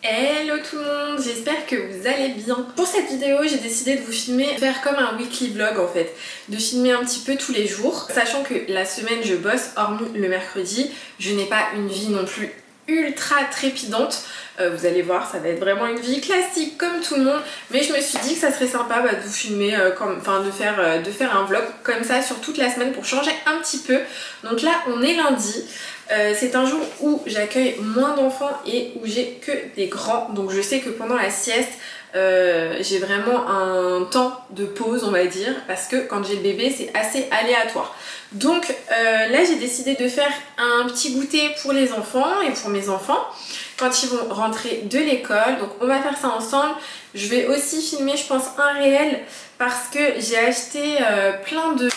Hello tout le monde, j'espère que vous allez bien. Pour cette vidéo, j'ai décidé de vous filmer, faire comme un weekly vlog en fait, de filmer un petit peu tous les jours, sachant que la semaine je bosse, hormis le mercredi, je n'ai pas une vie non plus ultra trépidante. Vous allez voir, ça va être vraiment une vie classique comme tout le monde, mais je me suis dit que ça serait sympa de vous filmer, de faire un vlog comme ça sur toute la semaine pour changer un petit peu. Donc là on est lundi. C'est un jour où j'accueille moins d'enfants et où j'ai que des grands, donc je sais que pendant la sieste j'ai vraiment un temps de pause on va dire, parce que quand j'ai le bébé c'est assez aléatoire. Donc là j'ai décidé de faire un petit goûter pour les enfants et pour mes enfants quand ils vont rentrer de l'école, donc on va faire ça ensemble. Je vais aussi filmer je pense un réel parce que j'ai acheté plein de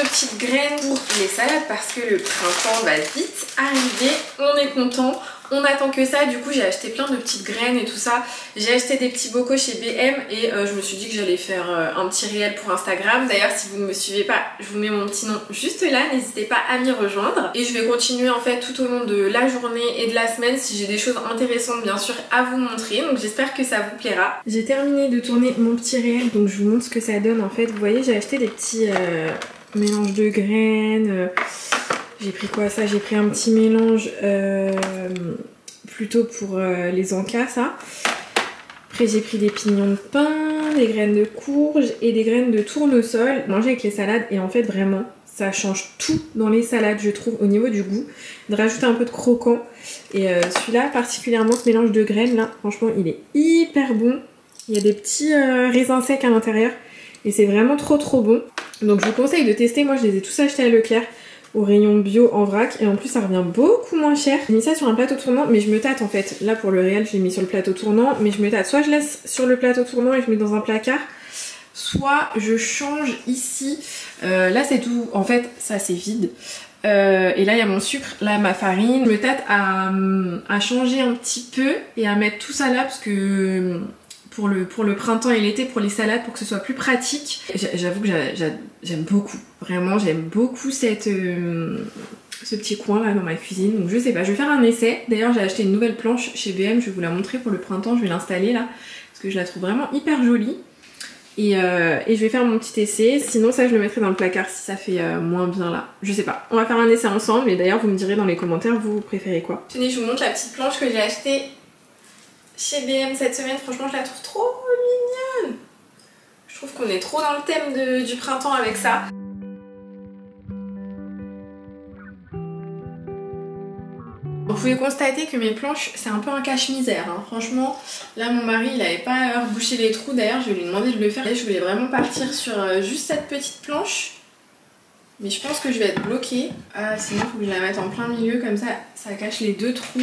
petites graines pour les salades parce que le printemps va vite arriver, on est content, on attend que ça. Du coup j'ai acheté plein de petites graines et tout ça. J'ai acheté des petits bocaux chez BM et je me suis dit que j'allais faire un petit réel pour Instagram. D'ailleurs si vous ne me suivez pas, je vous mets mon petit nom juste là, n'hésitez pas à m'y rejoindre. Et je vais continuer en fait tout au long de la journée et de la semaine si j'ai des choses intéressantes bien sûr à vous montrer. Donc j'espère que ça vous plaira. J'ai terminé de tourner mon petit réel, donc je vous montre ce que ça donne en fait. Vous voyez j'ai acheté des petits mélange de graines. J'ai pris quoi ça? J'ai pris un petit mélange plutôt pour les encas ça. Après j'ai pris des pignons de pain, des graines de courge et des graines de tournesol. Manger avec les salades et en fait vraiment ça change tout dans les salades je trouve au niveau du goût. De rajouter un peu de croquant et celui-là particulièrement ce mélange de graines là franchement il est hyper bon. Il y a des petits raisins secs à l'intérieur et c'est vraiment trop bon. Donc je vous conseille de tester, moi je les ai tous achetés à Leclerc au rayon bio en vrac et en plus ça revient beaucoup moins cher. J'ai mis ça sur un plateau tournant mais je me tâte en fait. Là pour le réel je l'ai mis sur le plateau tournant mais je me tâte. Soit je laisse sur le plateau tournant et je mets dans un placard, soit je change ici. Là c'est tout, en fait ça c'est vide. Et là il y a mon sucre, là ma farine. Je me tâte à changer un petit peu et à mettre tout ça là parce que pour le printemps et l'été, pour les salades, pour que ce soit plus pratique. J'avoue que j'aime beaucoup, vraiment j'aime beaucoup ce petit coin là dans ma cuisine. Donc je sais pas, je vais faire un essai. D'ailleurs j'ai acheté une nouvelle planche chez BM, je vais vous la montrer pour le printemps, je vais l'installer là parce que je la trouve vraiment hyper jolie. Et je vais faire mon petit essai, sinon ça je le mettrai dans le placard si ça fait moins bien là. Je sais pas, on va faire un essai ensemble et d'ailleurs vous me direz dans les commentaires vous préférez quoi. Tenez, je vous montre la petite planche que j'ai achetée chez BM cette semaine, franchement je la trouve trop mignonne. Je trouve qu'on est trop dans le thème du printemps avec ça. Vous pouvez constater que mes planches c'est un peu un cache-misère hein. Franchement là mon mari il avait pas rebouché les trous, d'ailleurs je vais lui demander de le faire. Là, je voulais vraiment partir sur juste cette petite planche mais je pense que je vais être bloquée. Sinon il faut que je la mette en plein milieu comme ça, ça cache les deux trous.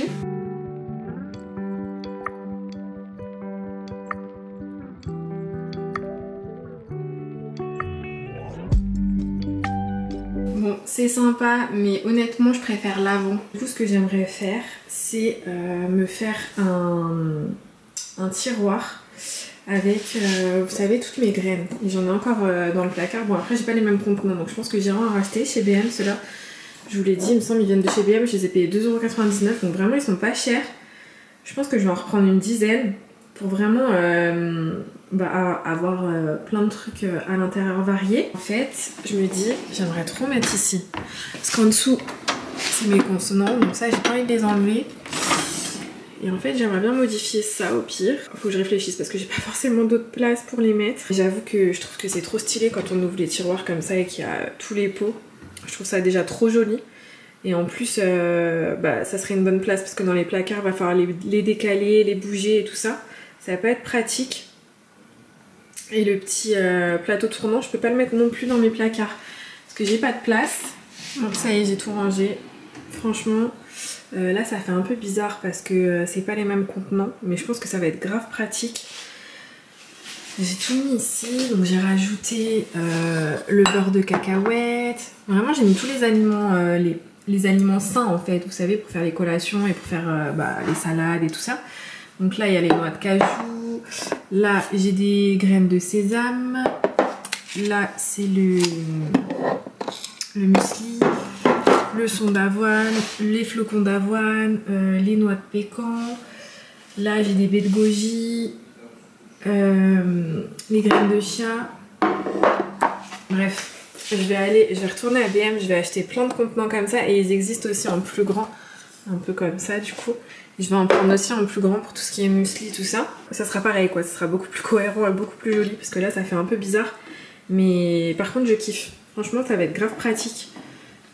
Bon, c'est sympa, mais honnêtement, je préfère l'avant. Du coup, ce que j'aimerais faire, c'est me faire un tiroir avec, vous savez, toutes mes graines. J'en ai encore dans le placard. Bon, après, j'ai pas les mêmes contenants, donc je pense que j'irai en racheter chez BM. Ceux-là, je vous l'ai dit, il me semble, ils viennent de chez BM. Je les ai payés 2,99 €, donc vraiment, ils sont pas chers. Je pense que je vais en reprendre une dizaine pour vraiment avoir plein de trucs à l'intérieur variés. En fait, je me dis, j'aimerais trop mettre ici. Parce qu'en dessous, c'est mes consonants, donc ça, j'ai pas envie de les enlever. Et en fait, j'aimerais bien modifier ça au pire. Faut que je réfléchisse parce que j'ai pas forcément d'autre place pour les mettre. J'avoue que je trouve que c'est trop stylé quand on ouvre les tiroirs comme ça et qu'il y a tous les pots. Je trouve ça déjà trop joli. Et en plus, ça serait une bonne place parce que dans les placards, il va falloir les décaler, les bouger et tout ça. Ça va pas être pratique. Et le petit plateau tournant, je peux pas le mettre non plus dans mes placards parce que j'ai pas de place. Donc ça y est, j'ai tout rangé. Franchement, là ça fait un peu bizarre parce que c'est pas les mêmes contenants, mais je pense que ça va être grave pratique. J'ai tout mis ici, donc j'ai rajouté le beurre de cacahuète. Vraiment, j'ai mis tous les aliments, les aliments sains en fait, vous savez, pour faire les collations et pour faire les salades et tout ça. Donc là, il y a les noix de cajou. Là, j'ai des graines de sésame. Là, c'est le muesli, le son d'avoine, les flocons d'avoine, les noix de pécan. Là j'ai des baies de goji, les graines de chia. Bref, je vais retourner à BM, je vais acheter plein de contenants comme ça et ils existent aussi en plus grand, un peu comme ça du coup. Je vais en prendre aussi en plus grand pour tout ce qui est muesli, tout ça. Ça sera pareil quoi, ça sera beaucoup plus cohérent et beaucoup plus joli parce que là ça fait un peu bizarre. Mais par contre je kiffe, franchement ça va être grave pratique.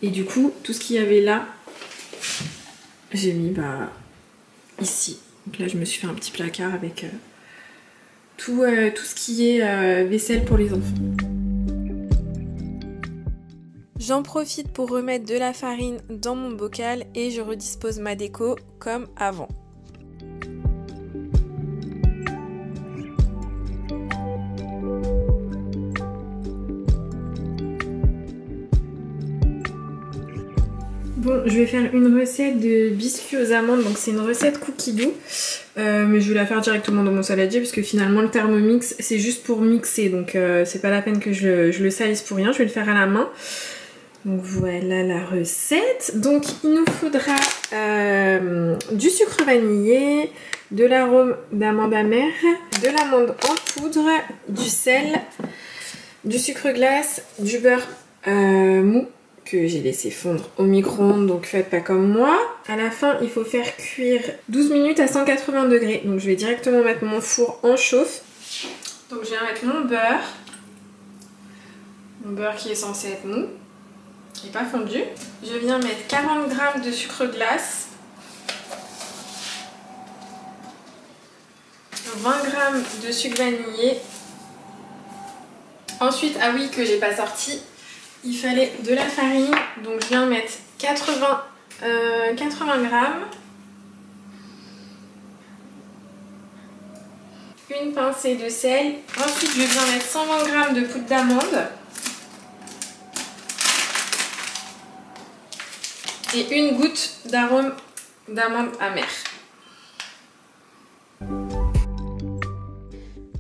Et du coup, tout ce qu'il y avait là, j'ai mis ici. Donc là je me suis fait un petit placard avec tout ce qui est vaisselle pour les enfants. J'en profite pour remettre de la farine dans mon bocal et je redispose ma déco comme avant. Bon, je vais faire une recette de biscuits aux amandes, donc c'est une recette cookie dough, mais je vais la faire directement dans mon saladier parce que finalement le Thermomix c'est juste pour mixer, donc c'est pas la peine que je le salisse pour rien, je vais le faire à la main. Donc voilà la recette. Donc il nous faudra du sucre vanillé, de l'arôme d'amande amère, de l'amande en poudre, du sel, du sucre glace, du beurre mou que j'ai laissé fondre au micro-ondes, donc faites pas comme moi. À la fin, il faut faire cuire 12 minutes à 180 degrés. Donc je vais directement mettre mon four en chauffe. Donc je viens mettre mon beurre qui est censé être mou. Il n'est pas fondu. Je viens mettre 40 g de sucre glace, 20 g de sucre vanillé. Ensuite, ah oui, que j'ai pas sorti, il fallait de la farine. Donc je viens mettre 80 g. Une pincée de sel. Ensuite, je viens mettre 120 g de poudre d'amande. Et une goutte d'arôme d'amande amère.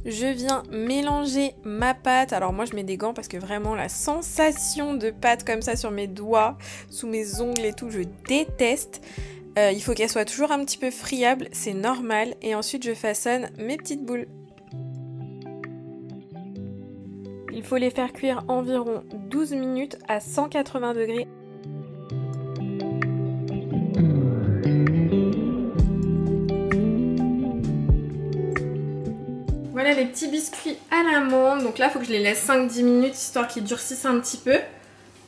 Je viens mélanger ma pâte. Alors moi je mets des gants parce que vraiment la sensation de pâte comme ça sur mes doigts, sous mes ongles et tout, je déteste. Il faut qu'elle soit toujours un petit peu friable, c'est normal. Et ensuite je façonne mes petites boules. Il faut les faire cuire environ 12 minutes à 180 degrés. Voilà les petits biscuits à l'amande. Donc là, il faut que je les laisse 5-10 minutes histoire qu'ils durcissent un petit peu.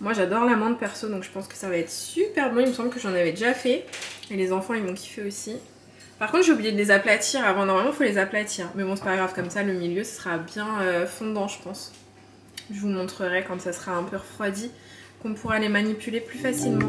Moi, j'adore l'amande perso, donc je pense que ça va être super bon. Il me semble que j'en avais déjà fait. Et les enfants, ils vont kiffer aussi. Par contre, j'ai oublié de les aplatir avant. Normalement, il faut les aplatir. Mais bon, c'est pas grave, comme ça, le milieu, ce sera bien fondant, je pense. Je vous montrerai quand ça sera un peu refroidi, qu'on pourra les manipuler plus facilement.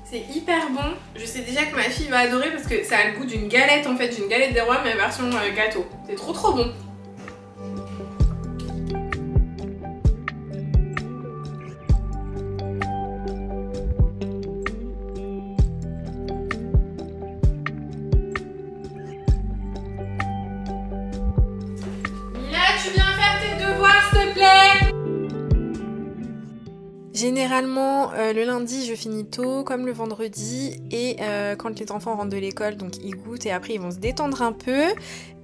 C'est hyper bon, je sais déjà que ma fille va adorer parce que ça a le goût d'une galette en fait, d'une galette des rois mais version gâteau. C'est trop bon. Mila, tu viens faire tes devoirs s'il te plaît? Généralement, le lundi, je finis tôt, comme le vendredi, et quand les enfants rentrent de l'école, donc ils goûtent et après ils vont se détendre un peu.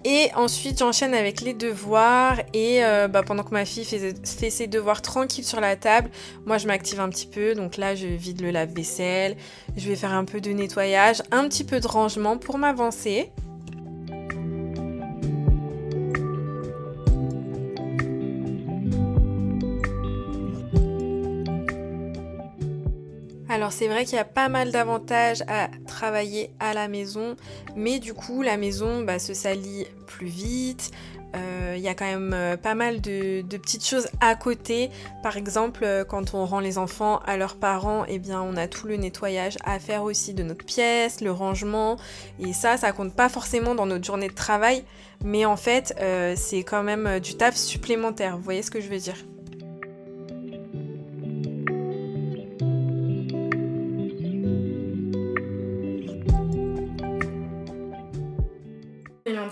Et ensuite, j'enchaîne avec les devoirs et pendant que ma fille fait ses devoirs tranquille sur la table, moi je m'active un petit peu. Donc là, je vide le lave-vaisselle, je vais faire un peu de nettoyage, un petit peu de rangement pour m'avancer. Alors c'est vrai qu'il y a pas mal d'avantages à travailler à la maison, mais du coup la maison se salit plus vite. Il y a quand même pas mal de petites choses à côté. Par exemple, quand on rend les enfants à leurs parents, eh bien on a tout le nettoyage à faire aussi de notre pièce, le rangement. Et ça compte pas forcément dans notre journée de travail, mais en fait c'est quand même du taf supplémentaire. Vous voyez ce que je veux dire ?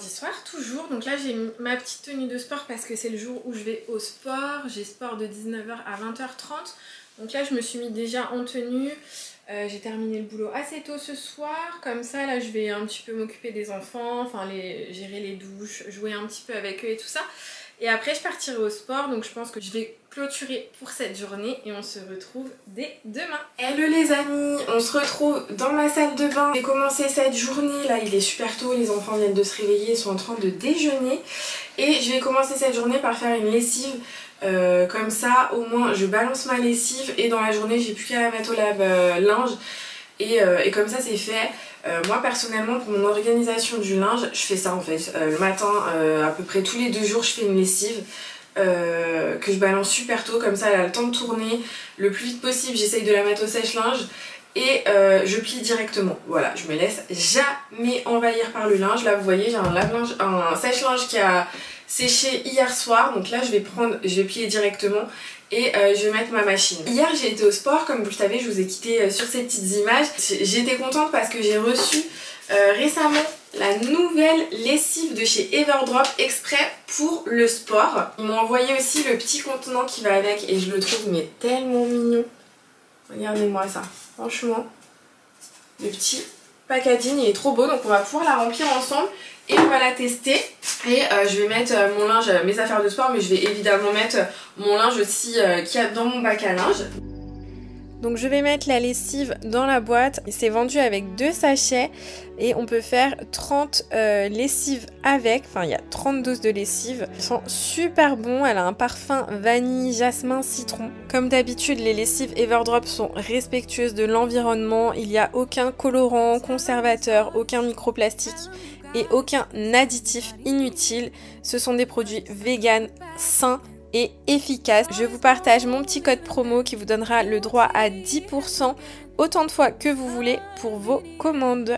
lundi soir toujours, donc là j'ai mis ma petite tenue de sport parce que c'est le jour où je vais au sport. J'ai sport de 19h à 20h30, donc là je me suis mis déjà en tenue. J'ai terminé le boulot assez tôt ce soir, comme ça là je vais un petit peu m'occuper des enfants, enfin gérer les douches, jouer un petit peu avec eux et tout ça. Et après je partirai au sport, donc je pense que je vais clôturer pour cette journée et on se retrouve dès demain. Hello les amis, on se retrouve dans ma salle de bain. J'ai commencé cette journée, là il est super tôt, les enfants viennent de se réveiller, ils sont en train de déjeuner. Et je vais commencer cette journée par faire une lessive. Comme ça au moins je balance ma lessive et dans la journée j'ai plus qu'à la mettre au lave-linge et comme ça c'est fait. Moi personnellement pour mon organisation du linge je fais ça en fait, le matin à peu près tous les 2 jours je fais une lessive que je balance super tôt, comme ça elle a le temps de tourner le plus vite possible, j'essaye de la mettre au sèche-linge et je plie directement. Voilà, je me laisse jamais envahir par le linge. Là vous voyez j'ai un sèche-linge qui a séché hier soir, donc là je vais plier directement et je vais mettre ma machine. Hier j'ai été au sport, comme vous le savez, je vous ai quitté sur ces petites images. J'étais contente parce que j'ai reçu récemment la nouvelle lessive de chez Everdrop exprès pour le sport. Ils m'ont envoyé aussi le petit contenant qui va avec et je le trouve mais tellement mignon. Regardez-moi ça, franchement, le petit packaging il est trop beau, donc on va pouvoir la remplir ensemble et on va la tester. Et je vais mettre mon linge, mes affaires de sport, mais je vais évidemment mettre mon linge aussi qu'il y a dans mon bac à linge. Donc je vais mettre la lessive dans la boîte, c'est vendu avec 2 sachets et on peut faire 30 lessives avec, enfin il y a 30 doses de lessive. Elles sont super bons, elle a un parfum vanille, jasmin, citron. Comme d'habitude les lessives Everdrop sont respectueuses de l'environnement, il n'y a aucun colorant, conservateur, aucun microplastique et aucun additif inutile. Ce sont des produits vegan, sains et efficace. Je vous partage mon petit code promo qui vous donnera le droit à 10% autant de fois que vous voulez pour vos commandes.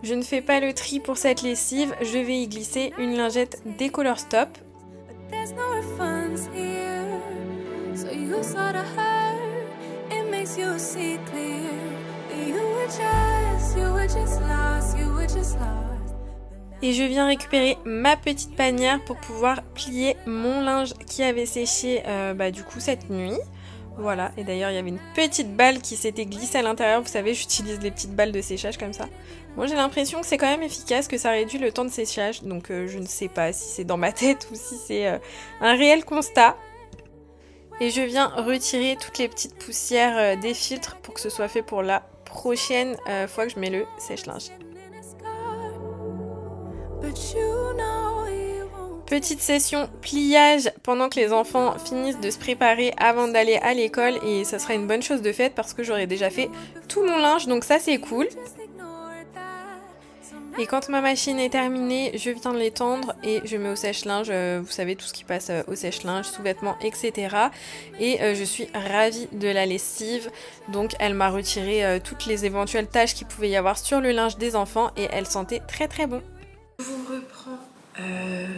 Je ne fais pas le tri pour cette lessive, je vais y glisser une lingette Décolor Stop. Et je viens récupérer ma petite panière pour pouvoir plier mon linge qui avait séché du coup cette nuit. Voilà, et d'ailleurs il y avait une petite balle qui s'était glissée à l'intérieur, vous savez j'utilise les petites balles de séchage comme ça. Moi j'ai l'impression que c'est quand même efficace, que ça réduit le temps de séchage, donc je ne sais pas si c'est dans ma tête ou si c'est un réel constat. Et je viens retirer toutes les petites poussières des filtres pour que ce soit fait pour la prochaine fois que je mets le sèche-linge. Petite session pliage pendant que les enfants finissent de se préparer avant d'aller à l'école et ça sera une bonne chose de faite parce que j'aurai déjà fait tout mon linge, donc ça c'est cool. Et quand ma machine est terminée, je viens de l'étendre et je mets au sèche-linge, vous savez tout ce qui passe au sèche-linge, sous-vêtements, etc. Et je suis ravie de la lessive, donc elle m'a retiré toutes les éventuelles taches qu'il pouvait y avoir sur le linge des enfants et elle sentait très très bon. Je vous reprends,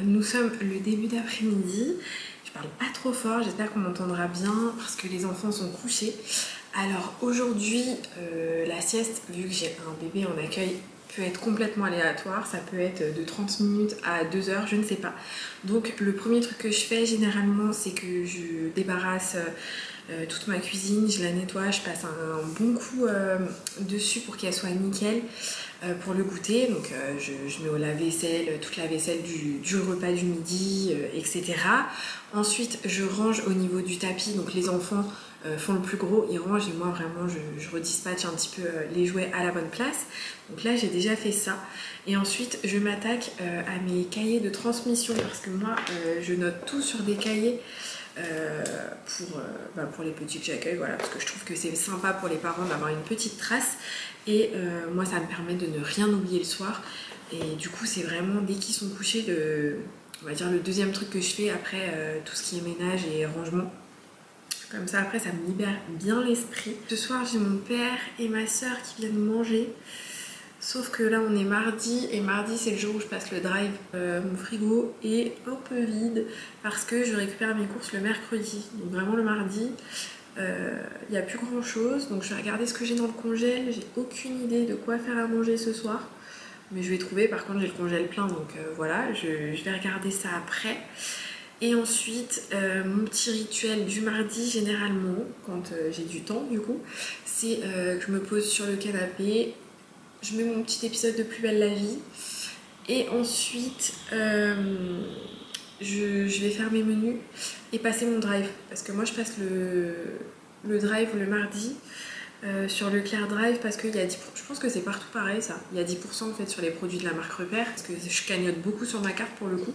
nous sommes le début d'après-midi, je parle pas trop fort, j'espère qu'on m'entendra bien parce que les enfants sont couchés. Alors aujourd'hui, la sieste, vu que j'ai un bébé en accueil, peut être complètement aléatoire, ça peut être de 30 minutes à 2 heures, je ne sais pas. Donc le premier truc que je fais généralement c'est que je débarrasse toute ma cuisine, je la nettoie, je passe un bon coup dessus pour qu'elle soit nickel pour le goûter. Donc je mets au lave-vaisselle, toute la vaisselle du repas du midi, etc. Ensuite je range au niveau du tapis, donc les enfants font le plus gros, ils rangent et moi vraiment je redispatche un petit peu les jouets à la bonne place. Donc là j'ai déjà fait ça et ensuite je m'attaque à mes cahiers de transmission parce que moi je note tout sur des cahiers pour les petits que j'accueille, voilà, parce que je trouve que c'est sympa pour les parents d'avoir une petite trace et moi ça me permet de ne rien oublier le soir et du coup c'est vraiment dès qu'ils sont couchés on va dire le deuxième truc que je fais après tout ce qui est ménage et rangement. Comme ça après ça me libère bien l'esprit. Ce soir j'ai mon père et ma soeur qui viennent manger. Sauf que là on est mardi et mardi c'est le jour où je passe le drive. Mon frigo est un peu vide parce que je récupère mes courses le mercredi. Donc vraiment le mardi Il n'y a plus grand chose, donc je vais regarder ce que j'ai dans le congèle. J'ai aucune idée de quoi faire à manger ce soir, mais je vais trouver. Par contre j'ai le congèle plein, donc voilà, je vais regarder ça après. Et ensuite mon petit rituel du mardi généralement, quand j'ai du temps du coup, c'est que je me pose sur le canapé, je mets mon petit épisode de Plus belle la vie, et ensuite je vais faire mes menus et passer mon drive, parce que moi je passe le drive le mardi sur Leclerc Drive, parce qu'il y a 10%, je pense que c'est partout pareil ça, il y a 10% en fait sur les produits de la marque Repère, parce que je cagnotte beaucoup sur ma carte pour le coup.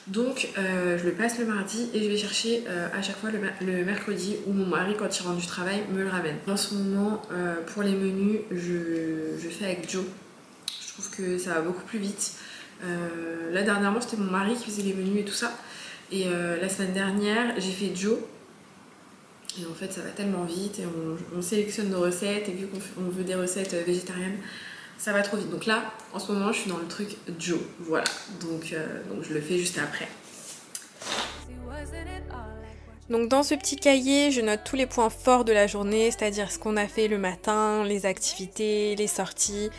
Donc je le passe le mardi et je vais chercher à chaque fois le mercredi, où mon mari quand il rentre du travail me le ramène. En ce moment pour les menus je fais avec Joe, je trouve que ça va beaucoup plus vite. Là dernièrement c'était mon mari qui faisait les menus et tout ça, et la semaine dernière j'ai fait Joe, et en fait ça va tellement vite et on sélectionne nos recettes, et vu qu'on veut des recettes végétariennes, ça va trop vite. Donc là en ce moment je suis dans le truc Joe, voilà, donc je le fais juste après. Donc dans ce petit cahier, je note tous les points forts de la journée, c'est-à-dire ce qu'on a fait le matin, les activités, les sorties.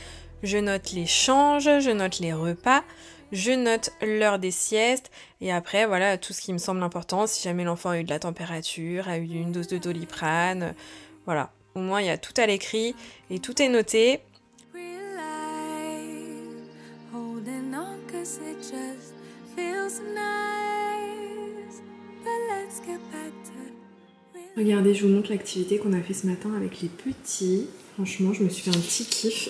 Je note les changes, je note les repas, je note l'heure des siestes, et après voilà tout ce qui me semble important, si jamais l'enfant a eu de la température, a eu une dose de Doliprane, voilà. Au moins il y a tout à l'écrit et tout est noté. Regardez, je vous montre l'activité qu'on a fait ce matin avec les petits. Franchement, je me suis fait un petit kiff.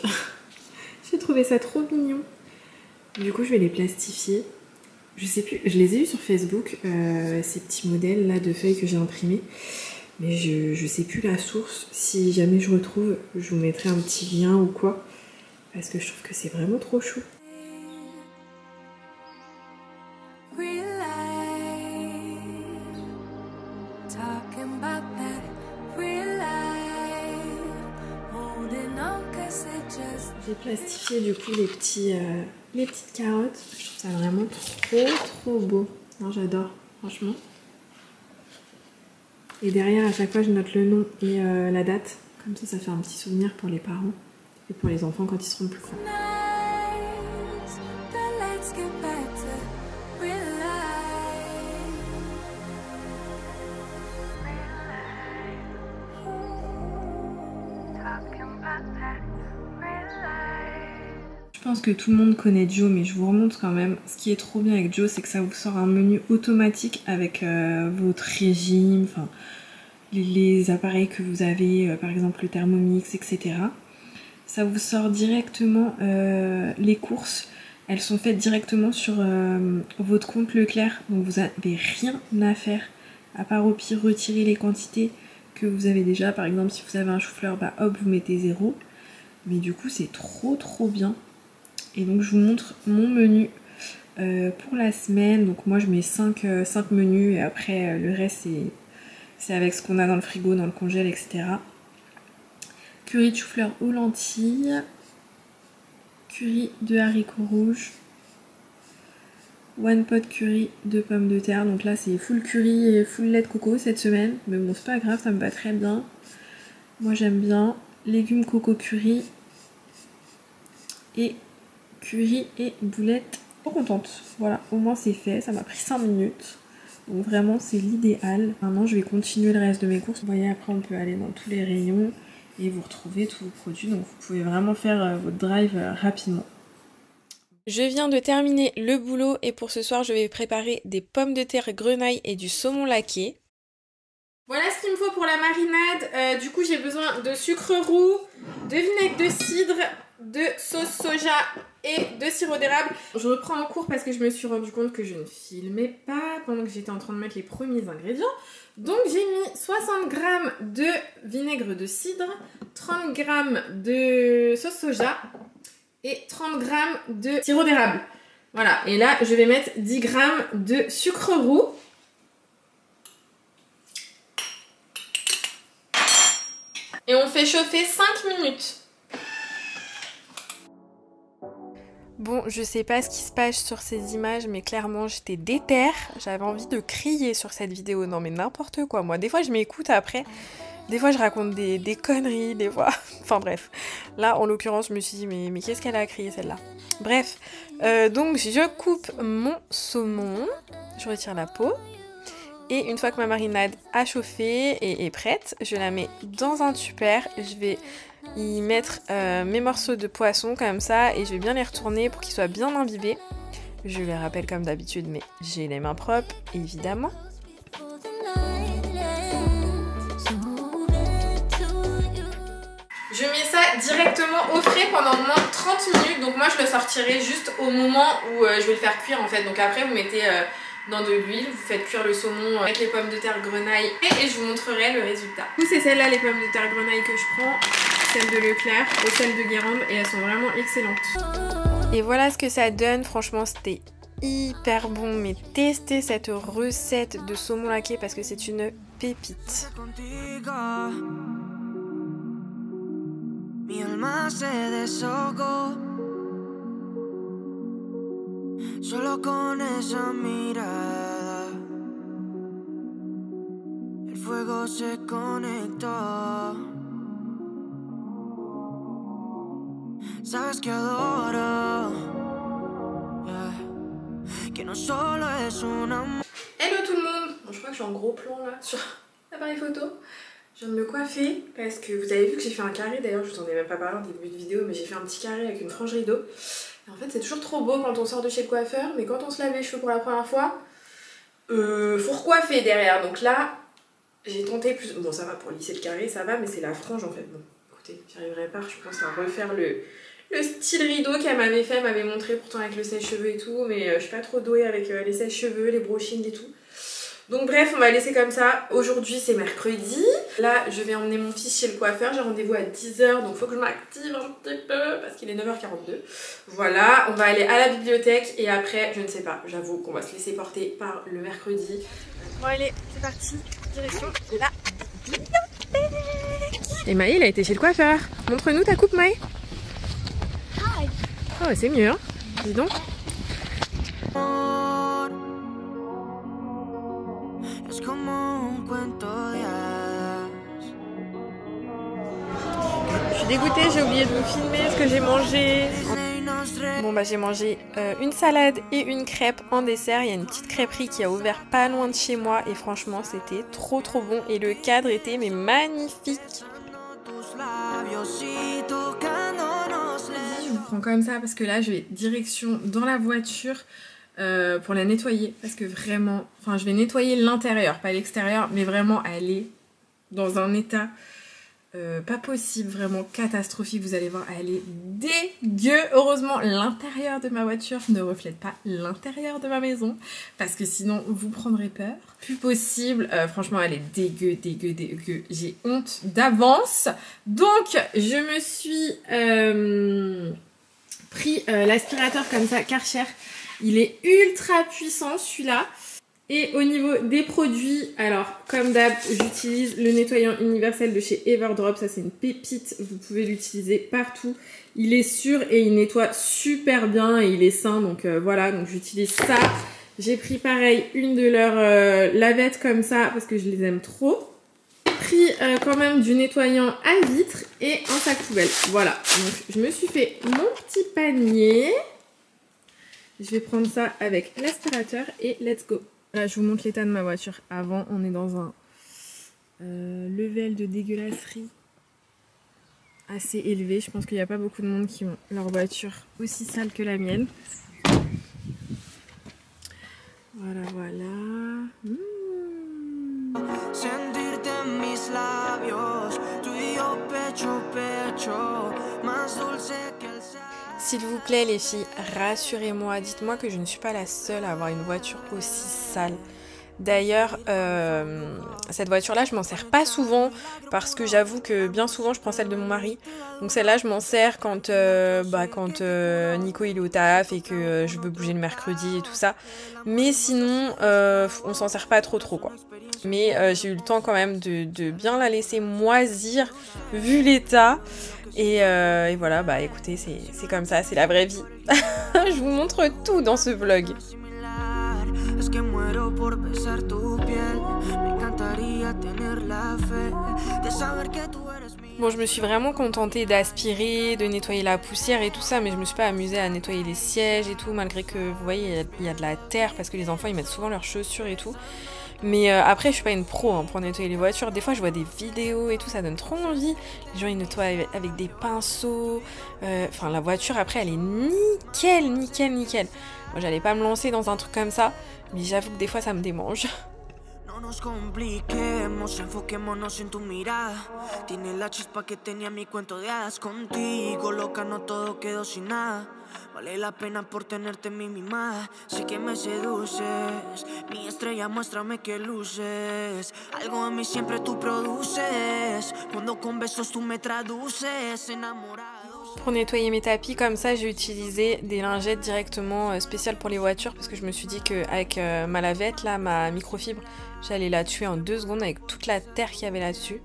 J'ai trouvé ça trop mignon. Du coup, je vais les plastifier. Je sais plus, je les ai eus sur Facebook, ces petits modèles là de feuilles que j'ai imprimés. Mais je sais plus la source. Si jamais je retrouve, je vous mettrai un petit lien ou quoi. Parce que je trouve que c'est vraiment trop chou. J'ai plastifié du coup les petites carottes. Je trouve ça vraiment trop beau. J'adore, franchement. Et derrière, à chaque fois, je note le nom et la date. Comme ça fait un petit souvenir pour les parents et pour les enfants quand ils seront plus grands. Je pense que tout le monde connaît Joe, mais je vous remontre quand même. Ce qui est trop bien avec Joe, c'est que ça vous sort un menu automatique avec votre régime, enfin les appareils que vous avez, par exemple le Thermomix, etc. Ça vous sort directement les courses. Elles sont faites directement sur votre compte Leclerc, donc vous n'avez rien à faire, à part au pire retirer les quantités que vous avez déjà. Par exemple, si vous avez un chou-fleur, bah hop, vous mettez 0. Mais du coup, c'est trop bien. Et donc je vous montre mon menu pour la semaine. Donc moi je mets 5 menus, et après le reste c'est avec ce qu'on a dans le frigo, dans le congèle, etc. Curry de chou-fleur aux lentilles, curry de haricots rouges, one pot curry de pommes de terre. Donc là c'est full curry et full lait de coco cette semaine, mais bon c'est pas grave, ça me va très bien. Moi j'aime bien. Légumes coco curry et curry et boulettes. Trop contente, voilà, au moins c'est fait, ça m'a pris 5 minutes, donc vraiment c'est l'idéal. Maintenant je vais continuer le reste de mes courses. Vous voyez, après on peut aller dans tous les rayons et vous retrouvez tous vos produits, donc vous pouvez vraiment faire votre drive rapidement. Je viens de terminer le boulot et pour ce soir je vais préparer des pommes de terre grenaille et du saumon laqué. Voilà ce qu'il me faut pour la marinade. Du coup j'ai besoin de sucre roux, de vinaigre de cidre, de sauce soja et de sirop d'érable. Je reprends en cours parce que je me suis rendu compte que je ne filmais pas pendant que j'étais en train de mettre les premiers ingrédients. Donc j'ai mis 60 g de vinaigre de cidre, 30 g de sauce soja et 30 g de sirop d'érable. Voilà, et là je vais mettre 10 g de sucre roux. Et on fait chauffer 5 minutes. Bon, je sais pas ce qui se passe sur ces images, mais clairement j'étais déter. J'avais envie de crier sur cette vidéo. Non mais n'importe quoi, moi. Des fois je m'écoute après, Des fois je raconte des conneries, des fois... Enfin bref. Là en l'occurrence je me suis dit mais qu'est-ce qu'elle a crié celle-là? Bref. Donc je coupe mon saumon. Je retire la peau. Et une fois que ma marinade a chauffé et est prête, je la mets dans un tupperware. Je vais y mettre mes morceaux de poisson comme ça et je vais bien les retourner pour qu'ils soient bien imbibés. Je les rappelle comme d'habitude, mais j'ai les mains propres, évidemment. Je mets ça directement au frais pendant moins de 30 minutes. Donc moi je le sortirai juste au moment où je vais le faire cuire en fait. Donc après vous mettez... dans de l'huile, vous faites cuire le saumon avec les pommes de terre grenaille et je vous montrerai le résultat. C'est celles-là les pommes de terre grenaille que je prends, celles de Leclerc et celles de Guérande et elles sont vraiment excellentes. Et voilà ce que ça donne, franchement c'était hyper bon, mais testez cette recette de saumon laqué parce que c'est une pépite. Solo con esa mirada, el fuego se conectó. Sabes que adoro, yeah. Que no solo es un amor. Hello tout le monde. Bon, je crois que je suis en gros plan là sur l'appareil photo. Je viens de me coiffer parce que vous avez vu que j'ai fait un carré. D'ailleurs, je vous en ai même pas parlé en début de vidéo, mais j'ai fait un petit carré avec une frange rideau. En fait c'est toujours trop beau quand on sort de chez le coiffeur, mais quand on se lave les cheveux pour la première fois, faut recoiffer derrière. Donc là, j'ai tenté plus... Bon ça va pour lisser le carré, ça va, mais c'est la frange en fait. Bon, écoutez, j'y arriverai pas, je pense à refaire le style rideau qu'elle m'avait fait, elle m'avait montré pourtant avec le sèche-cheveux et tout, mais je suis pas trop douée avec les sèche-cheveux, les brushings et tout. Donc bref, on va laisser comme ça. Aujourd'hui c'est mercredi. Là je vais emmener mon fils chez le coiffeur. J'ai rendez-vous à 10 h, donc faut que je m'active un petit peu parce qu'il est 9h42. Voilà, on va aller à la bibliothèque et après, je ne sais pas, j'avoue qu'on va se laisser porter par le mercredi. Bon allez, c'est parti, direction la bibliothèque. Et Maë, il a été chez le coiffeur. Montre-nous ta coupe Maë. Oh c'est mieux hein, dis donc. Je suis dégoûtée, j'ai oublié de vous filmer ce que j'ai mangé. Bon bah j'ai mangé une salade et une crêpe en dessert. Il y a une petite crêperie qui a ouvert pas loin de chez moi et franchement c'était trop bon et le cadre était mais magnifique. Je vous prends comme ça parce que là je vais direction dans la voiture pour la nettoyer parce que vraiment, enfin je vais nettoyer l'intérieur, pas l'extérieur, mais vraiment elle est dans un état pas possible, vraiment catastrophique. Vous allez voir, elle est dégueu. Heureusement l'intérieur de ma voiture ne reflète pas l'intérieur de ma maison parce que sinon vous prendrez peur. Plus possible, franchement elle est dégueu. J'ai honte d'avance. Donc je me suis pris l'aspirateur comme ça, Karcher. Il est ultra puissant celui-là. Et au niveau des produits, alors comme d'hab, j'utilise le nettoyant universel de chez Everdrop. Ça c'est une pépite, vous pouvez l'utiliser partout. Il est sûr et il nettoie super bien et il est sain. Donc voilà, donc j'utilise ça. J'ai pris pareil une de leurs lavettes comme ça parce que je les aime trop. Pris quand même du nettoyant à vitre et un sac poubelle. Voilà, donc je me suis fait mon petit panier. Je vais prendre ça avec l'aspirateur et let's go. Là, je vous montre l'état de ma voiture. Avant, on est dans un level de dégueulasserie assez élevé. Je pense qu'il n'y a pas beaucoup de monde qui ont leur voiture aussi sale que la mienne. Voilà. S'il vous plaît les filles, rassurez-moi, dites-moi que je ne suis pas la seule à avoir une voiture aussi sale. D'ailleurs, cette voiture-là, je m'en sers pas souvent parce que j'avoue que bien souvent, je prends celle de mon mari. Donc celle-là, je m'en sers quand Nico il est au taf et que je veux bouger le mercredi et tout ça. Mais sinon, on s'en sert pas trop quoi. Mais j'ai eu le temps quand même de bien la laisser moisir vu l'état. Et voilà, bah écoutez, c'est comme ça, c'est la vraie vie. Je vous montre tout dans ce vlog. Es que muero por besar tu piel. Me encantaría Bon, je me suis vraiment contentée d'aspirer, de nettoyer la poussière et tout ça, mais je me suis pas amusée à nettoyer les sièges et tout, malgré que, vous voyez, il y a de la terre, parce que les enfants, ils mettent souvent leurs chaussures et tout. Mais après, je suis pas une pro hein, pour nettoyer les voitures. Des fois, je vois des vidéos et tout, ça donne trop envie. Les gens, ils nettoient avec des pinceaux. Enfin, la voiture, après, elle est nickel, nickel, nickel. Moi, j'allais pas me lancer dans un truc comme ça, mais j'avoue que des fois, ça me démange. No nos compliquemos, enfoquémonos en tu mirada. Tienes la chispa que tenía mi cuento de hadas contigo, loca, no todo quedó sin nada. Vale la pena por tenerte en mi mimada. Sé que me seduces, mi estrella, muéstrame que luces. Algo en mí siempre tú produces. Cuando con besos tú me traduces, enamorado. Pour nettoyer mes tapis, comme ça, j'ai utilisé des lingettes directement spéciales pour les voitures parce que je me suis dit qu'avec ma lavette, là, ma microfibre, j'allais la tuer en 2 secondes avec toute la terre qu'il y avait là-dessus.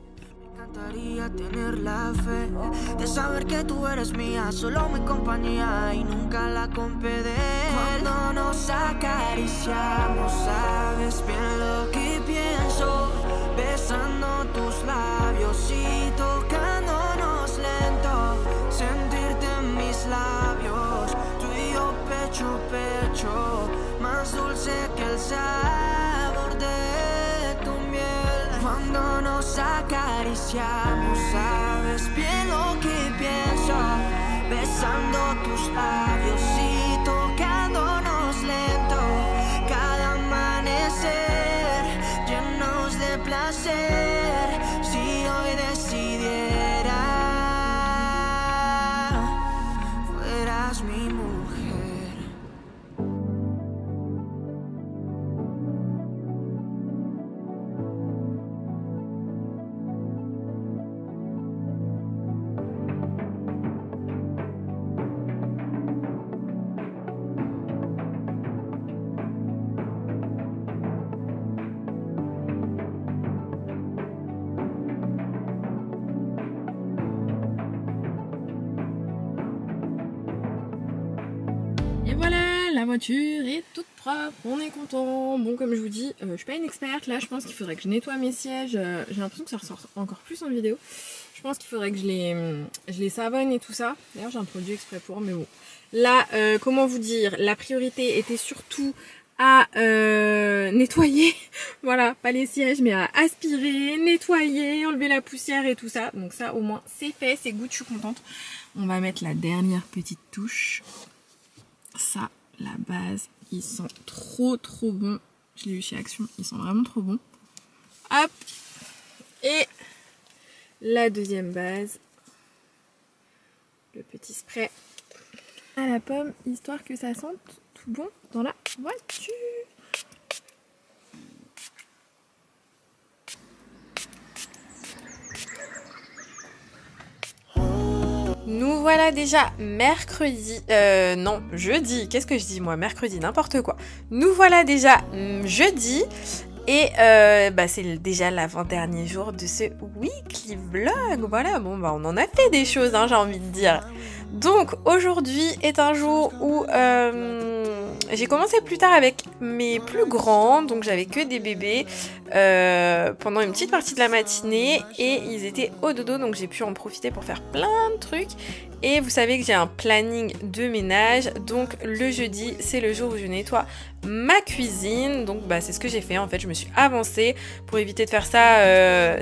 Pecho, más dulce que el sabor de tu miel. Cuando nos acariciamos, sabes bien lo que pienso. Besando tus labios y tocándonos lento. Cada amanecer llenos de placer. Si hoy decidiera, fueras mi mujer. Et voilà, la voiture est toute propre, on est content. Bon, comme je vous dis, je suis pas une experte, là je pense qu'il faudrait que je nettoie mes sièges. J'ai l'impression que ça ressort encore plus en vidéo. Je pense qu'il faudrait que je les savonne et tout ça. D'ailleurs j'ai un produit exprès pour, mais bon. Là, comment vous dire, la priorité était surtout à nettoyer, voilà, pas les sièges, mais à aspirer, nettoyer, enlever la poussière et tout ça. Donc ça au moins c'est fait, c'est good, je suis contente. On va mettre la dernière petite touche. Ça, la base, ils sont trop bons. Je l'ai eu chez Action, ils sont vraiment trop bons. Hop. Et la deuxième base, le petit spray à la pomme, histoire que ça sente tout bon dans la voiture. Nous voilà déjà mercredi, non, jeudi, qu'est-ce que je dis moi, mercredi, n'importe quoi. Nous voilà déjà jeudi et c'est déjà l'avant-dernier jour de ce weekly vlog. Voilà, bon bah on en a fait des choses, hein, j'ai envie de dire. Donc aujourd'hui est un jour où j'ai commencé plus tard avec mes plus grands, donc j'avais que des bébés pendant une petite partie de la matinée et ils étaient au dodo, donc j'ai pu en profiter pour faire plein de trucs. Et vous savez que j'ai un planning de ménage, donc le jeudi c'est le jour où je nettoie ma cuisine, donc c'est ce que j'ai fait en fait. Je me suis avancée pour éviter de faire ça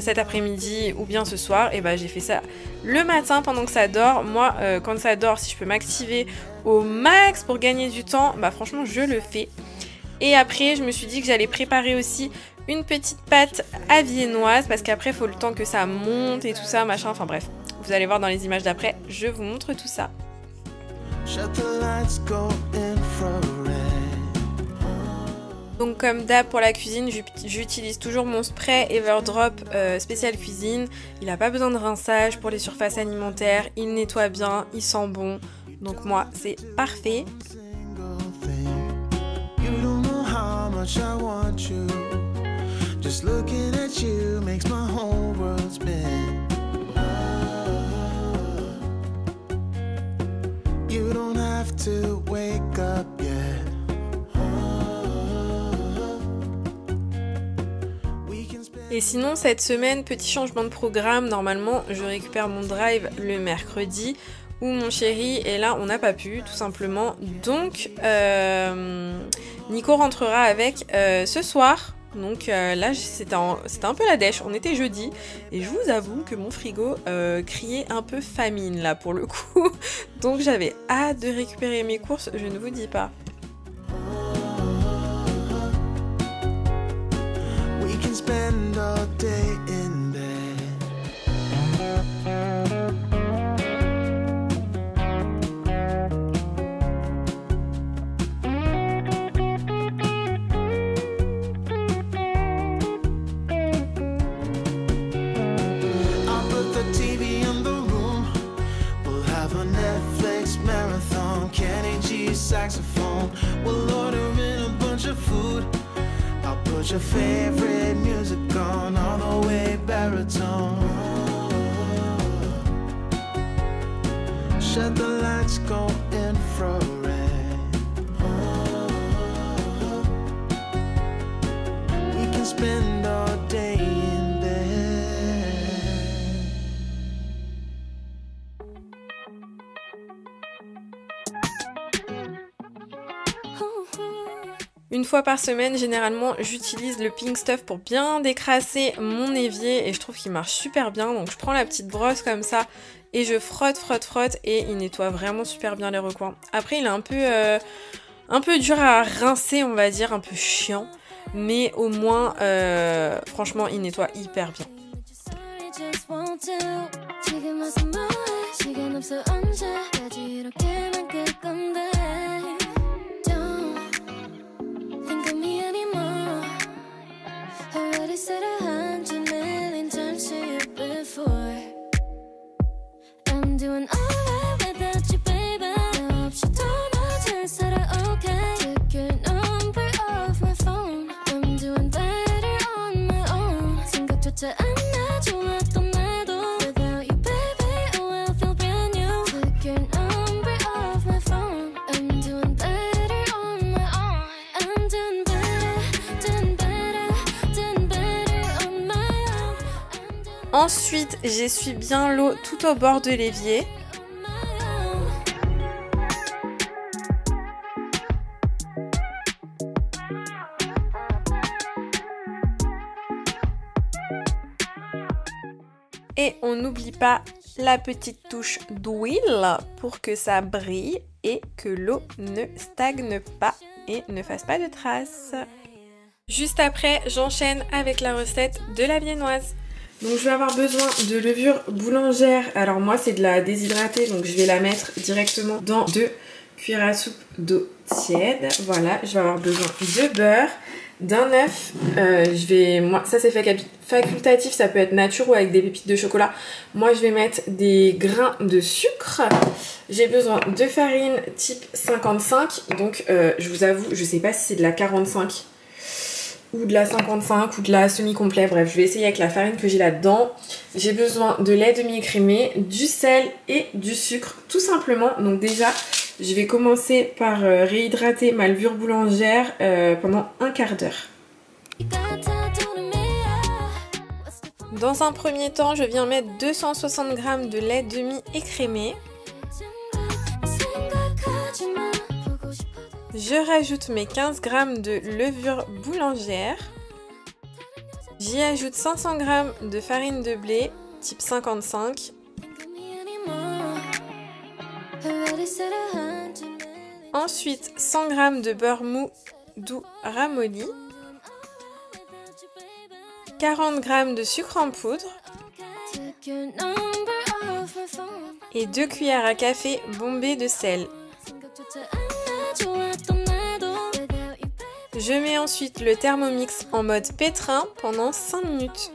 cet après-midi ou bien ce soir, et j'ai fait ça le matin pendant que ça dort. Moi quand ça dort, si je peux m'activer au max pour gagner du temps, franchement je le fais. Et après je me suis dit que j'allais préparer aussi une petite pâte à viennoise parce qu'après il faut le temps que ça monte et tout ça machin, enfin bref, vous allez voir dans les images d'après, je vous montre tout ça. Donc comme d'hab pour la cuisine, j'utilise toujours mon spray Everdrop spécial cuisine. Il n'a pas besoin de rinçage pour les surfaces alimentaires, il nettoie bien, il sent bon. Donc moi c'est parfait. Et sinon cette semaine, petit changement de programme, normalement je récupère mon drive le mercredi où mon chéri est là, on n'a pas pu tout simplement. Donc Nico rentrera avec ce soir. Donc là c'était un peu la dèche, on était jeudi et je vous avoue que mon frigo criait un peu famine là pour le coup. Donc j'avais hâte de récupérer mes courses, je ne vous dis pas. Saxophone, we'll order in a bunch of food. I'll put your favorite music on all the way baritone. Shut the lights, go infrared. We can spend all day in bed. Une fois par semaine, généralement, j'utilise le Pink Stuff pour bien décrasser mon évier et je trouve qu'il marche super bien. Donc je prends la petite brosse comme ça et je frotte et il nettoie vraiment super bien les recoins. Après, il est un peu dur à rincer, on va dire, un peu chiant. Mais au moins, franchement, il nettoie hyper bien. Ensuite, j'essuie bien l'eau tout au bord de l'évier. Et on n'oublie pas la petite touche d'huile pour que ça brille et que l'eau ne stagne pas et ne fasse pas de traces. Juste après, j'enchaîne avec la recette de la viennoise. Donc je vais avoir besoin de levure boulangère. Alors moi c'est de la déshydratée, donc je vais la mettre directement dans 2 cuillères à soupe d'eau tiède. Voilà, je vais avoir besoin de beurre, d'un œuf. Moi ça c'est facultatif, ça peut être nature ou avec des pépites de chocolat. Moi je vais mettre des grains de sucre. J'ai besoin de farine type 55. Donc je vous avoue, je sais pas si c'est de la 45 ou de la 55 ou de la semi-complet, bref je vais essayer avec la farine que j'ai là-dedans. J'ai besoin de lait demi-écrémé, du sel et du sucre tout simplement. Donc déjà je vais commencer par réhydrater ma levure boulangère pendant un quart d'heure. Dans un premier temps je viens mettre 260 g de lait demi-écrémé. Je rajoute mes 15 g de levure boulangère. J'y ajoute 500 g de farine de blé type 55. Ensuite 100 g de beurre mou doux ramolli. 40 g de sucre en poudre. Et 2 cuillères à café bombées de sel. Je mets ensuite le Thermomix en mode pétrin pendant 5 minutes.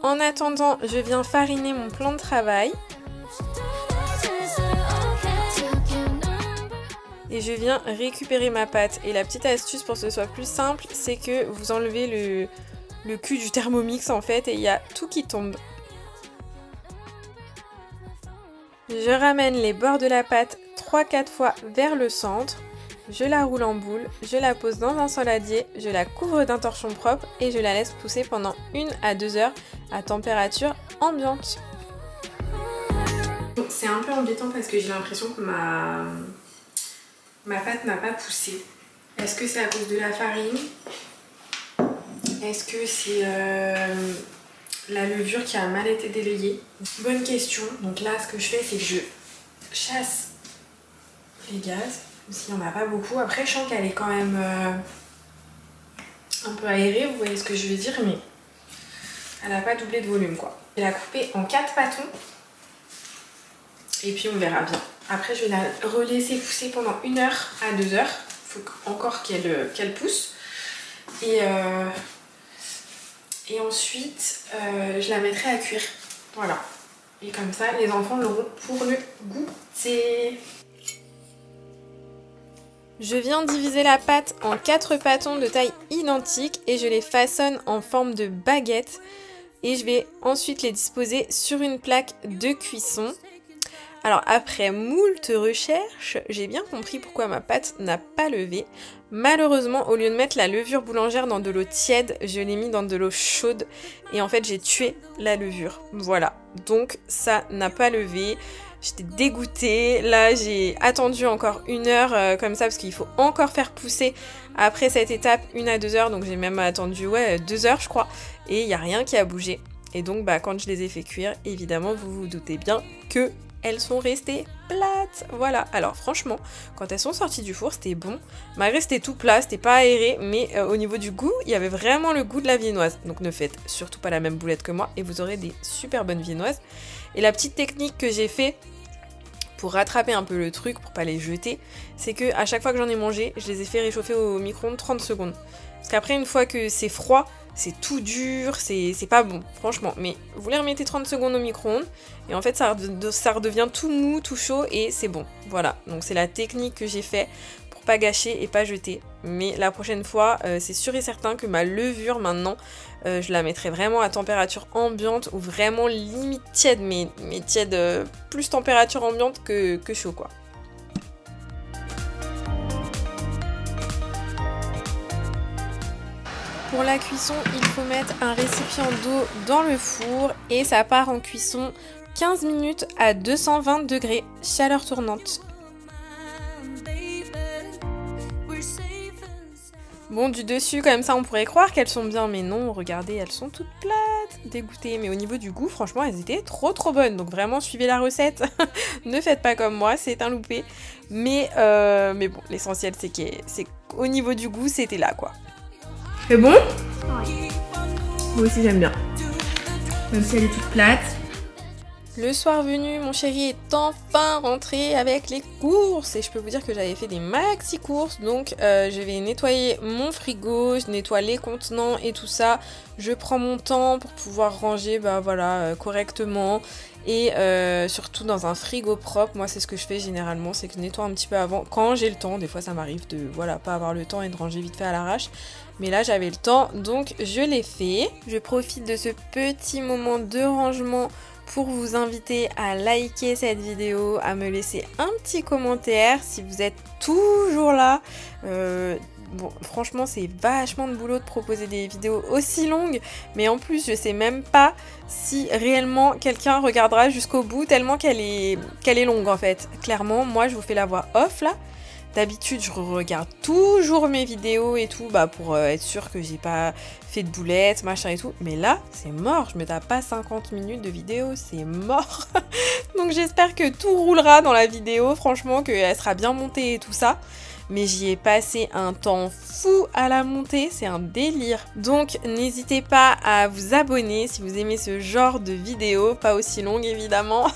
En attendant, je viens fariner mon plan de travail. Et je viens récupérer ma pâte. Et la petite astuce pour que ce soit plus simple, c'est que vous enlevez le cul du Thermomix en fait et il y a tout qui tombe. Je ramène les bords de la pâte 3-4 fois vers le centre. je la roule en boule, je la pose dans un saladier, je la couvre d'un torchon propre et je la laisse pousser pendant 1 à 2 heures à température ambiante. C'est un peu embêtant parce que j'ai l'impression que ma pâte n'a pas poussé. Est-ce que c'est à cause de la farine? Est-ce que c'est la levure qui a mal été délayée? Bonne question. Donc là, ce que je fais, c'est que je chasse les gaz, s'il n'y en a pas beaucoup. Après, je sens qu'elle est quand même un peu aérée, vous voyez ce que je veux dire, mais elle n'a pas doublé de volume, quoi. Je vais la couper en 4 pâtons et puis on verra bien. Après, je vais la relaisser pousser pendant 1 heure à 2 heures. Il faut encore qu'elle pousse. Et ensuite, je la mettrai à cuire. Voilà. Et comme ça, les enfants l'auront pour le goûter. Je viens diviser la pâte en 4 pâtons de taille identique et je les façonne en forme de baguette. Et je vais ensuite les disposer sur une plaque de cuisson. Alors après moult recherches, j'ai bien compris pourquoi ma pâte n'a pas levé. Malheureusement, au lieu de mettre la levure boulangère dans de l'eau tiède, je l'ai mis dans de l'eau chaude. Et en fait, j'ai tué la levure. Voilà, donc ça n'a pas levé. J'étais dégoûtée. Là, j'ai attendu encore 1 heure comme ça parce qu'il faut encore faire pousser après cette étape 1 à 2 heures. Donc j'ai même attendu 2 heures je crois. Et il n'y a rien qui a bougé. Et donc quand je les ai fait cuire, évidemment, vous vous doutez bien que elles sont restées plates. Voilà. Alors franchement, quand elles sont sorties du four, c'était bon. Malgré c'était tout plat, c'était pas aéré, mais au niveau du goût, il y avait vraiment le goût de la viennoise. Donc ne faites surtout pas la même boulette que moi et vous aurez des super bonnes viennoises. Et la petite technique que j'ai fait pour rattraper un peu le truc, pour pas les jeter, c'est que à chaque fois que j'en ai mangé, je les ai fait réchauffer au micro-ondes 30 secondes. Parce qu'après, une fois que c'est froid, c'est tout dur, c'est pas bon, franchement. Mais vous les remettez 30 secondes au micro-ondes, et en fait, ça redevient tout mou, tout chaud, et c'est bon. Voilà, donc c'est la technique que j'ai fait pour pas gâcher et pas jeter. Mais la prochaine fois, c'est sûr et certain que ma levure, maintenant, je la mettrai vraiment à température ambiante, ou vraiment limite tiède, mais tiède plus température ambiante que chaud, quoi. Pour la cuisson, il faut mettre un récipient d'eau dans le four et ça part en cuisson 15 minutes à 220 degrés, chaleur tournante. Bon, du dessus, comme ça, on pourrait croire qu'elles sont bien, mais non, regardez, elles sont toutes plates, dégoûtées. Mais au niveau du goût, franchement, elles étaient trop bonnes. Donc vraiment, suivez la recette. Ne faites pas comme moi, c'est un loupé. Mais bon, l'essentiel, c'est qu'au niveau du goût, c'était là, quoi. C'est bon? Oui. Moi aussi j'aime bien. Même si elle est toute plate. Le soir venu, mon chéri est enfin rentré avec les courses. Et je peux vous dire que j'avais fait des maxi courses. Donc je vais nettoyer mon frigo, je nettoie les contenants et tout ça. Je prends mon temps pour pouvoir ranger correctement. Et surtout dans un frigo propre. Moi c'est ce que je fais généralement, c'est que je nettoie un petit peu avant quand j'ai le temps. Des fois ça m'arrive de pas avoir le temps et de ranger vite fait à l'arrache. Mais là j'avais le temps donc je l'ai fait. Je profite de ce petit moment de rangement pour vous inviter à liker cette vidéo, à me laisser un petit commentaire si vous êtes toujours là. Bon, franchement, c'est vachement de boulot de proposer des vidéos aussi longues, mais en plus, je sais même pas si réellement quelqu'un regardera jusqu'au bout, tellement qu'elle est longue en fait. Clairement, moi, je vous fais la voix off là. D'habitude, je regarde toujours mes vidéos et tout, pour être sûre que j'ai pas fait de boulettes, machin et tout. Mais là, c'est mort, je me tape pas 50 minutes de vidéo, c'est mort. Donc j'espère que tout roulera dans la vidéo, franchement, qu'elle sera bien montée et tout ça. Mais j'y ai passé un temps fou à la monter, c'est un délire. Donc n'hésitez pas à vous abonner si vous aimez ce genre de vidéos, pas aussi longue évidemment,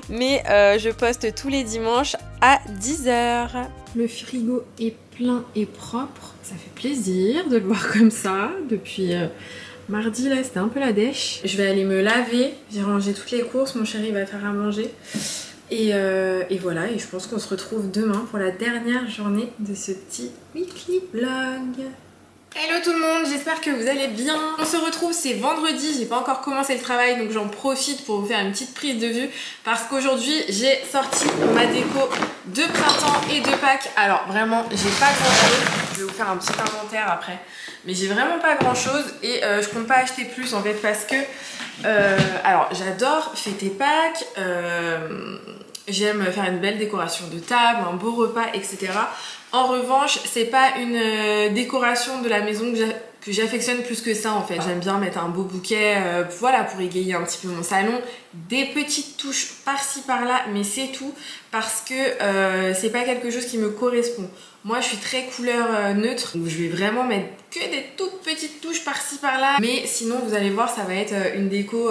mais je poste tous les dimanches à 10 h. Le frigo est plein et propre, ça fait plaisir de le voir comme ça. Depuis mardi là c'était un peu la dèche. Je vais aller me laver, j'ai rangé toutes les courses, mon chéri va faire à manger. Et voilà, et je pense qu'on se retrouve demain pour la dernière journée de ce petit weekly vlog. Hello tout le monde, j'espère que vous allez bien. On se retrouve, c'est vendredi, j'ai pas encore commencé le travail donc j'en profite pour vous faire une petite prise de vue parce qu'aujourd'hui j'ai sorti ma déco de printemps et de Pâques. Alors vraiment j'ai pas grand chose, je vais vous faire un petit inventaire après, mais j'ai vraiment pas grand chose et je compte pas acheter plus en fait parce que alors j'adore fêter Pâques, j'aime faire une belle décoration de table, un beau repas, etc. En revanche, c'est pas une décoration de la maison que j'affectionne plus que ça en fait. J'aime bien mettre un beau bouquet, voilà, pour égayer un petit peu mon salon. Des petites touches par-ci par-là, mais c'est tout parce que c'est pas quelque chose qui me correspond. Moi, je suis très couleur neutre, donc je vais vraiment mettre que des toutes petites touches par-ci par-là. Mais sinon, vous allez voir, ça va être une déco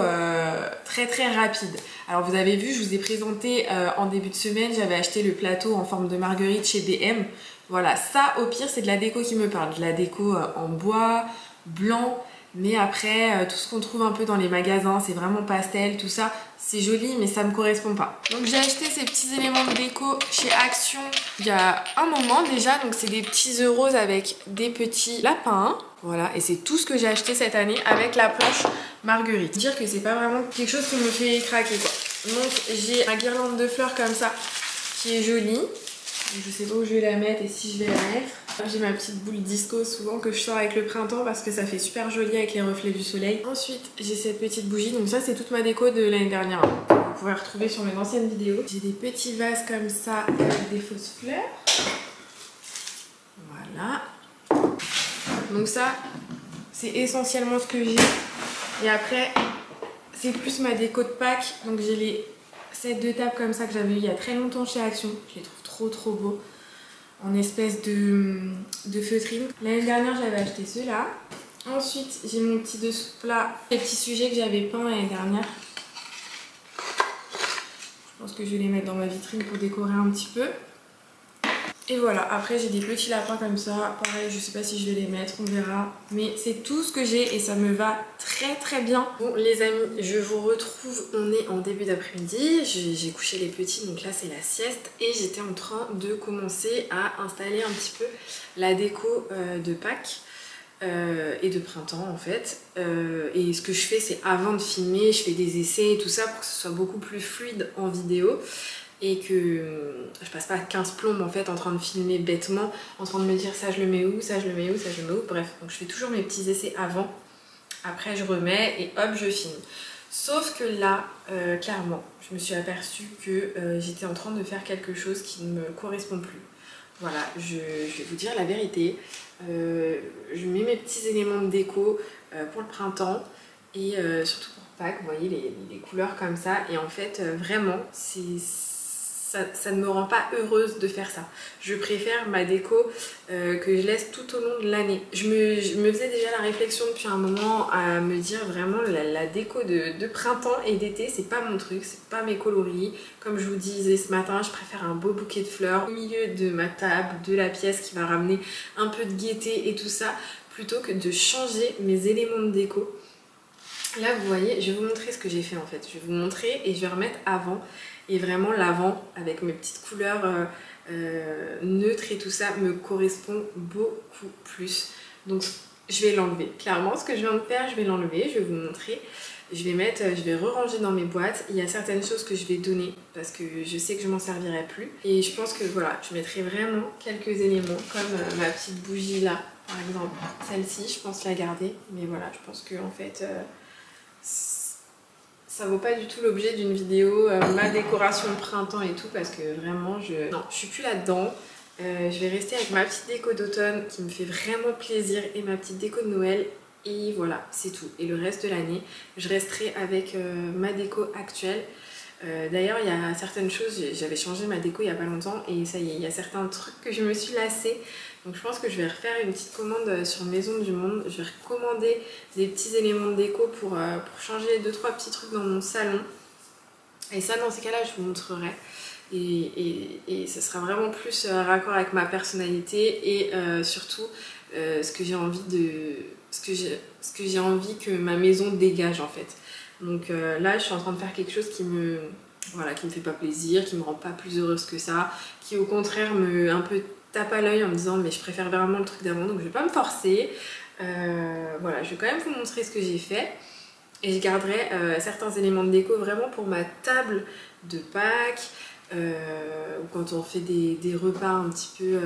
très très rapide. Alors vous avez vu, je vous ai présenté en début de semaine, j'avais acheté le plateau en forme de marguerite chez DM. Voilà, ça au pire c'est de la déco qui me parle, de la déco en bois, blanc, mais après tout ce qu'on trouve un peu dans les magasins, c'est vraiment pastel, tout ça, c'est joli mais ça me correspond pas. Donc j'ai acheté ces petits éléments de déco chez Action il y a un moment déjà, donc c'est des petits œufs roses avec des petits lapins. Voilà, et c'est tout ce que j'ai acheté cette année avec la planche marguerite. Dire que c'est pas vraiment quelque chose qui me fait craquer quoi. Donc j'ai ma guirlande de fleurs comme ça qui est jolie. Je sais pas où je vais la mettre et si je vais la mettre. J'ai ma petite boule disco souvent que je sors avec le printemps parce que ça fait super joli avec les reflets du soleil. Ensuite j'ai cette petite bougie, donc ça c'est toute ma déco de l'année dernière. Vous pourrez retrouver sur mes anciennes vidéos. J'ai des petits vases comme ça avec des fausses fleurs. Voilà. Donc ça c'est essentiellement ce que j'ai. Et après c'est plus ma déco de Pâques. Donc j'ai les sets de table comme ça que j'avais eu il y a très longtemps chez Action. Je les trouve trop beau en espèce de feutrine. L'année dernière j'avais acheté ceux-là. Ensuite j'ai mon petit dessous plat, les petits sujets que j'avais peints l'année dernière. Je pense que je vais les mettre dans ma vitrine pour décorer un petit peu. Et voilà, après j'ai des petits lapins comme ça, pareil je sais pas si je vais les mettre, on verra. Mais c'est tout ce que j'ai et ça me va très bien. Bon les amis, je vous retrouve, on est en début d'après-midi, j'ai couché les petits donc là c'est la sieste. Et j'étais en train de commencer à installer un petit peu la déco de Pâques et de printemps en fait. Et ce que je fais c'est avant de filmer, je fais des essais et tout ça pour que ce soit beaucoup plus fluide en vidéo. Et que je passe pas 15 plombes en fait en train de filmer bêtement, en train de me dire ça je le mets où, ça je le mets où, ça je le mets où, bref. Donc je fais toujours mes petits essais avant, après je remets et hop je filme. Sauf que là, clairement, je me suis aperçue que j'étais en train de faire quelque chose qui ne me correspond plus. Voilà, je vais vous dire la vérité, je mets mes petits éléments de déco pour le printemps et surtout pour Pâques, vous voyez les couleurs comme ça et en fait vraiment ça ne me rend pas heureuse de faire ça. Je préfère ma déco que je laisse tout au long de l'année. Je me faisais déjà la réflexion depuis un moment à me dire vraiment la déco de printemps et d'été c'est pas mon truc, c'est pas mes coloris. Comme je vous disais ce matin, je préfère un beau bouquet de fleurs au milieu de ma table, de la pièce qui va ramener un peu de gaieté et tout ça, plutôt que de changer mes éléments de déco. Là vous voyez, je vais vous montrer ce que j'ai fait en fait. Je vais vous montrer et je vais remettre avant. Et vraiment l'avant avec mes petites couleurs neutres et tout ça me correspond beaucoup plus. Donc je vais l'enlever. Clairement ce que je viens de faire je vais l'enlever, je vais vous montrer. Je vais re-ranger dans mes boîtes. Il y a certaines choses que je vais donner parce que je sais que je m'en servirai plus. Et je pense que voilà, je mettrai vraiment quelques éléments comme ma petite bougie là par exemple. Celle-ci je pense la garder. Mais voilà, je pense que en fait... ça vaut pas du tout l'objet d'une vidéo, ma décoration de printemps et tout, parce que vraiment, non, je suis plus là-dedans. Je vais rester avec ma petite déco d'automne qui me fait vraiment plaisir et ma petite déco de Noël. Et voilà, c'est tout. Et le reste de l'année, je resterai avec ma déco actuelle. D'ailleurs, il y a certaines choses, j'avais changé ma déco il n'y a pas longtemps et ça y est, il y a certains trucs que je me suis lassée. Donc je pense que je vais refaire une petite commande sur Maison du Monde. Je vais recommander des petits éléments de déco pour changer 2-3 petits trucs dans mon salon. Et ça, dans ces cas-là, je vous montrerai. Et ça sera vraiment plus raccord avec ma personnalité et surtout ce que j'ai envie que ma maison dégage en fait. Donc là je suis en train de faire quelque chose qui me fait pas plaisir, qui me rend pas plus heureuse que ça, qui au contraire me un peu tape à l'œil en me disant mais je préfère vraiment le truc d'avant, donc je vais pas me forcer. Voilà, je vais quand même vous montrer ce que j'ai fait. Et je garderai certains éléments de déco vraiment pour ma table de Pâques, ou quand on fait des repas un petit peu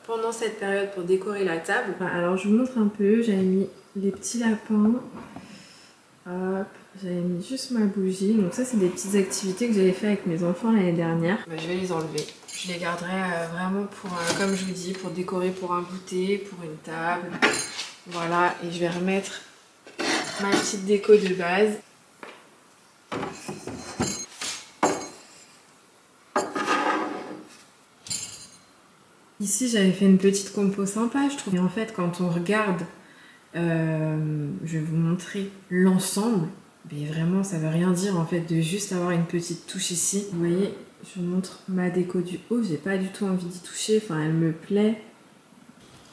pendant cette période pour décorer la table. Alors je vous montre un peu, j'avais mis les petits lapins, hop, j'avais mis juste ma bougie. Donc ça c'est des petites activités que j'avais fait avec mes enfants l'année dernière. Je vais les enlever. Je les garderai vraiment pour, comme je vous dis, pour décorer pour un goûter, pour une table. Voilà, et je vais remettre ma petite déco de base. Ici j'avais fait une petite compo sympa je trouve. Et en fait quand on regarde, je vais vous montrer l'ensemble. Mais vraiment ça veut rien dire en fait de juste avoir une petite touche ici. Vous voyez, je vous montre ma déco du haut. J'ai pas du tout envie d'y toucher, enfin elle me plaît.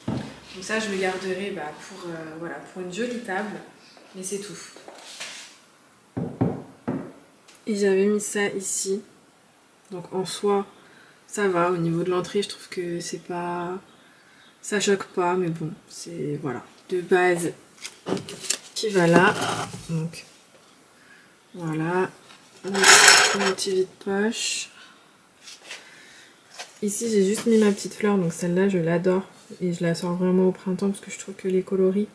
Donc ça je le garderai pour, voilà, pour une jolie table. Mais c'est tout. Et j'avais mis ça ici. Donc en soi, ça va. Au niveau de l'entrée, je trouve que c'est pas... ça choque pas, mais bon, c'est... voilà. De base, qui va là. Donc, voilà. Mon petit vide-poche. Ici, j'ai juste mis ma petite fleur. Donc celle-là, je l'adore. Et je la sors vraiment au printemps parce que je trouve que les coloris...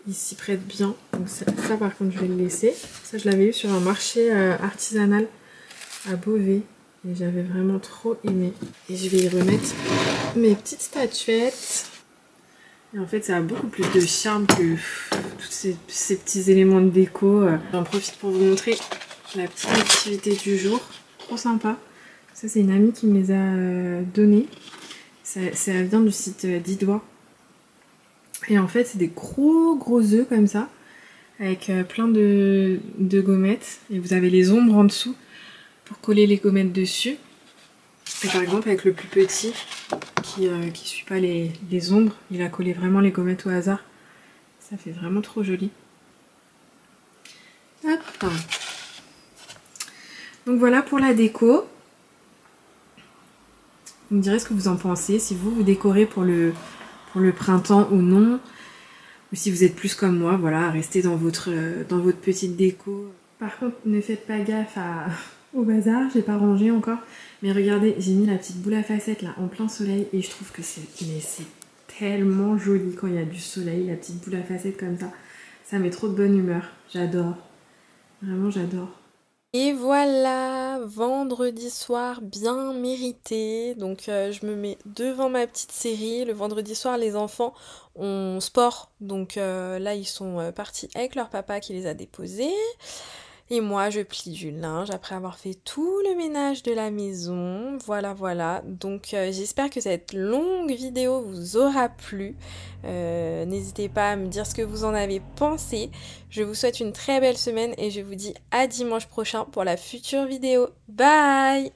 il s'y prête bien. Donc ça par contre je vais le laisser. Ça je l'avais eu sur un marché artisanal à Beauvais. Et j'avais vraiment trop aimé. Et je vais y remettre mes petites statuettes. Et en fait ça a beaucoup plus de charme que tous ces petits éléments de déco. J'en profite pour vous montrer la petite activité du jour. Trop sympa. Ça c'est une amie qui me les a donnés. Ça vient du site 10 doigts. Et en fait c'est des gros œufs comme ça, avec plein de gommettes. Et vous avez les ombres en dessous pour coller les gommettes dessus. Et par exemple avec le plus petit qui suit pas les ombres, il a collé vraiment les gommettes au hasard. Ça fait vraiment trop joli. Hop. Donc voilà pour la déco. Vous me direz ce que vous en pensez, si vous décorez pour le printemps ou non, ou si vous êtes plus comme moi, voilà, restez dans votre petite déco. Par contre, ne faites pas gaffe au bazar, j'ai pas rangé encore, mais regardez, j'ai mis la petite boule à facettes là en plein soleil et je trouve que c'est tellement joli quand il y a du soleil, la petite boule à facettes comme ça met trop de bonne humeur, j'adore, vraiment j'adore. Et voilà, vendredi soir bien mérité. Donc je me mets devant ma petite série. Le vendredi soir, les enfants ont sport. Donc là, ils sont partis avec leur papa qui les a déposés. Et moi, je plie du linge après avoir fait tout le ménage de la maison. Voilà, voilà. Donc j'espère que cette longue vidéo vous aura plu. N'hésitez pas à me dire ce que vous en avez pensé. Je vous souhaite une très belle semaine et je vous dis à dimanche prochain pour la future vidéo. Bye!